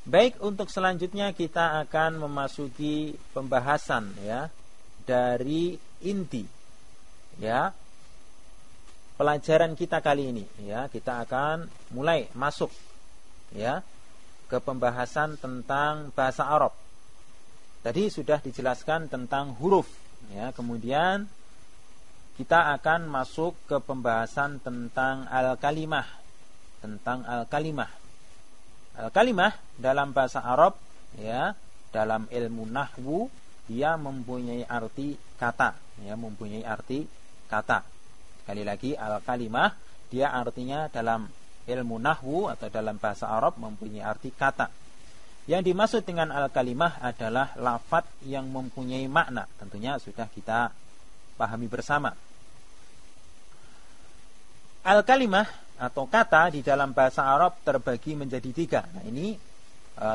Baik, untuk selanjutnya kita akan memasuki pembahasan ya dari inti ya pelajaran kita kali ini ya. Kita akan mulai masuk ya ke pembahasan tentang bahasa Arab. Tadi sudah dijelaskan tentang huruf ya, kemudian kita akan masuk ke pembahasan tentang al-kalimah. Al-kalimah dalam bahasa Arab ya, dalam ilmu nahwu dia mempunyai arti kata ya, mempunyai arti kata. Sekali lagi, al-kalimah dia artinya dalam ilmu nahwu atau dalam bahasa Arab mempunyai arti kata. Yang dimaksud dengan al-kalimah adalah lafadz yang mempunyai makna. Tentunya sudah kita pahami bersama. Al-kalimah atau kata di dalam bahasa Arab terbagi menjadi 3. Nah, ini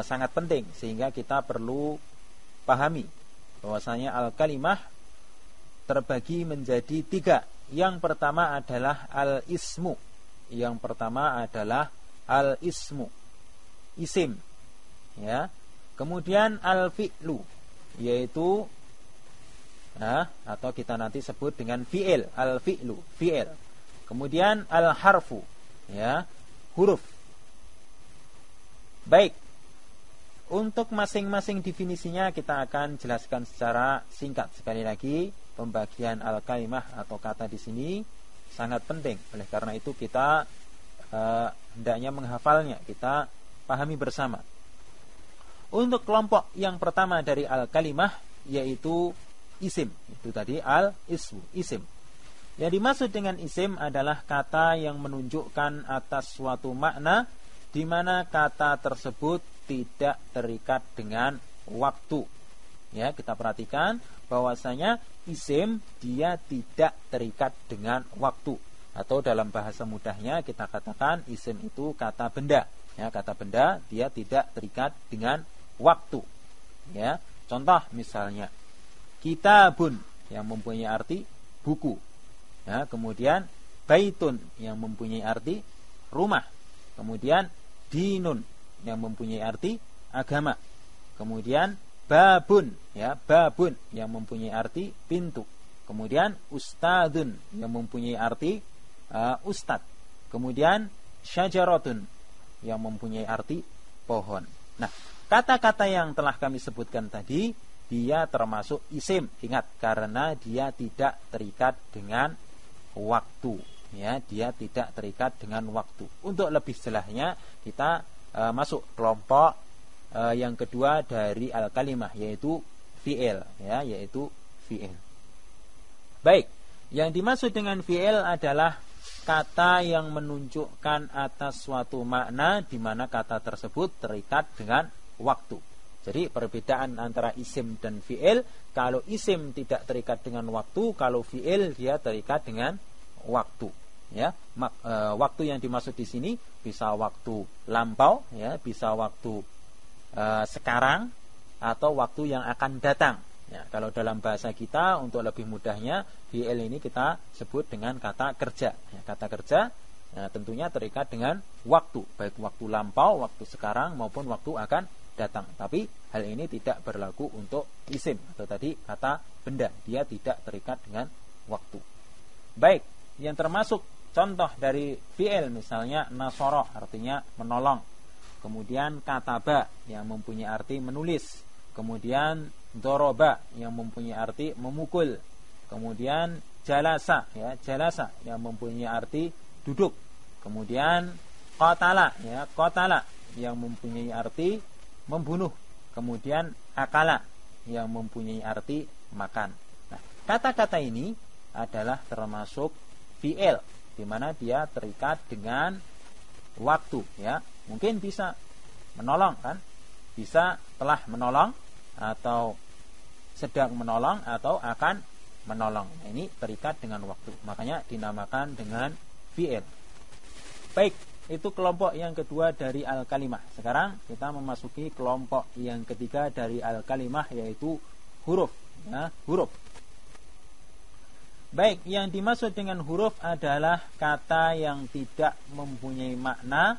sangat penting sehingga kita perlu pahami bahwasanya al-kalimah terbagi menjadi 3. Yang pertama adalah al-ismu. Isim. Ya. Kemudian al-fi'lu, yaitu atau kita nanti sebut dengan fi'il, al-fi'lu, fi'il. Kemudian al-harfu ya, huruf. Baik. Untuk masing-masing definisinya kita akan jelaskan secara singkat. Sekali lagi, pembagian al-kalimah atau kata di sini sangat penting. Oleh karena itu kita hendaknya menghafalnya, kita pahami bersama. Untuk kelompok yang pertama dari al-kalimah yaitu isim. Itu tadi al-ismu, isim. Yang dimaksud dengan isim adalah kata yang menunjukkan atas suatu makna di mana kata tersebut tidak terikat dengan waktu. Ya, kita perhatikan bahwasanya isim dia tidak terikat dengan waktu. Atau dalam bahasa mudahnya kita katakan isim itu kata benda. Ya, kata benda dia tidak terikat dengan waktu. Ya, contoh misalnya kitabun yang mempunyai arti buku. Ya, kemudian baitun yang mempunyai arti rumah. Kemudian dinun yang mempunyai arti agama. Kemudian babun ya, babun yang mempunyai arti pintu. Kemudian ustadun yang mempunyai arti ustad. Kemudian syajaratun yang mempunyai arti pohon. Nah, kata-kata yang telah kami sebutkan tadi dia termasuk isim. Ingat, karena dia tidak terikat dengan waktu ya, dia tidak terikat dengan waktu. Untuk lebih jelasnya kita masuk kelompok yang kedua dari al-kalimah yaitu fi'il ya, yaitu fi'il. Baik, yang dimaksud dengan fi'il adalah kata yang menunjukkan atas suatu makna di mana kata tersebut terikat dengan waktu. Jadi perbedaan antara isim dan fi'il, kalau isim tidak terikat dengan waktu, kalau fi'il dia terikat dengan waktu. Ya, waktu yang dimaksud di sini bisa waktu lampau, ya, bisa waktu sekarang atau waktu yang akan datang. Ya, kalau dalam bahasa kita untuk lebih mudahnya fi'il ini kita sebut dengan kata kerja. Ya, kata kerja tentunya terikat dengan waktu, baik waktu lampau, waktu sekarang maupun waktu akan datang. Tapi hal ini tidak berlaku untuk isim atau tadi kata benda, dia tidak terikat dengan waktu. Baik, yang termasuk contoh dari fi'il misalnya nasara artinya menolong. Kemudian kataba yang mempunyai arti menulis. Kemudian doroba yang mempunyai arti memukul. Kemudian jalasa ya, jalasa yang mempunyai arti duduk. Kemudian qatala ya, qatala yang mempunyai arti membunuh. Kemudian akala yang mempunyai arti makan. Nah, kata-kata ini adalah termasuk fi'il di mana dia terikat dengan waktu ya. Mungkin bisa menolong kan? Bisa telah menolong atau sedang menolong atau akan menolong. Nah, ini terikat dengan waktu. Makanya dinamakan dengan fi'il. Baik, itu kelompok yang kedua dari al-kalimah. Sekarang kita memasuki kelompok yang ketiga dari al-kalimah yaitu huruf ya, huruf. Baik, yang dimaksud dengan huruf adalah kata yang tidak mempunyai makna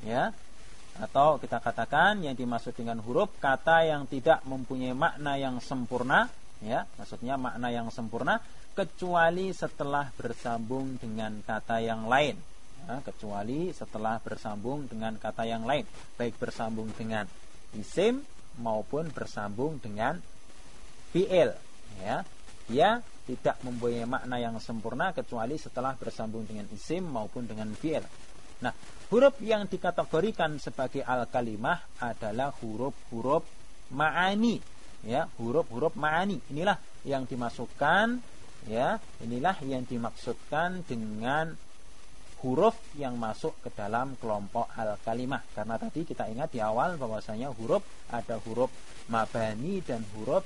ya, Atau kita katakan yang dimaksud dengan huruf kata yang tidak mempunyai makna yang sempurna, ya, maksudnya makna yang sempurna kecuali setelah bersambung dengan kata yang lain. Ya, kecuali setelah bersambung dengan kata yang lain, baik bersambung dengan isim maupun bersambung dengan fi'il, ya. Dia tidak mempunyai makna yang sempurna kecuali setelah bersambung dengan isim maupun dengan fi'il. Nah, huruf yang dikategorikan sebagai al-kalimah adalah huruf-huruf ma'ani, ya, huruf-huruf ma'ani. Inilah yang dimasukkan, ya, inilah yang dimaksudkan dengan huruf yang masuk ke dalam kelompok al-kalimah. Karena tadi kita ingat di awal bahwasanya huruf ada huruf mabani dan huruf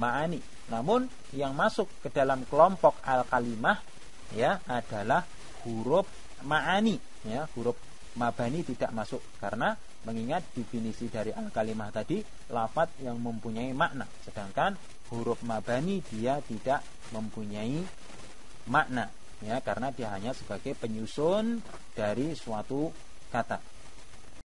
ma'ani. Namun yang masuk ke dalam kelompok al-kalimah, ya, adalah huruf ma'ani, ya. Huruf mabani tidak masuk karena mengingat definisi dari al-kalimah tadi lafaz yang mempunyai makna, sedangkan huruf mabani dia tidak mempunyai makna, ya, karena dia hanya sebagai penyusun dari suatu kata.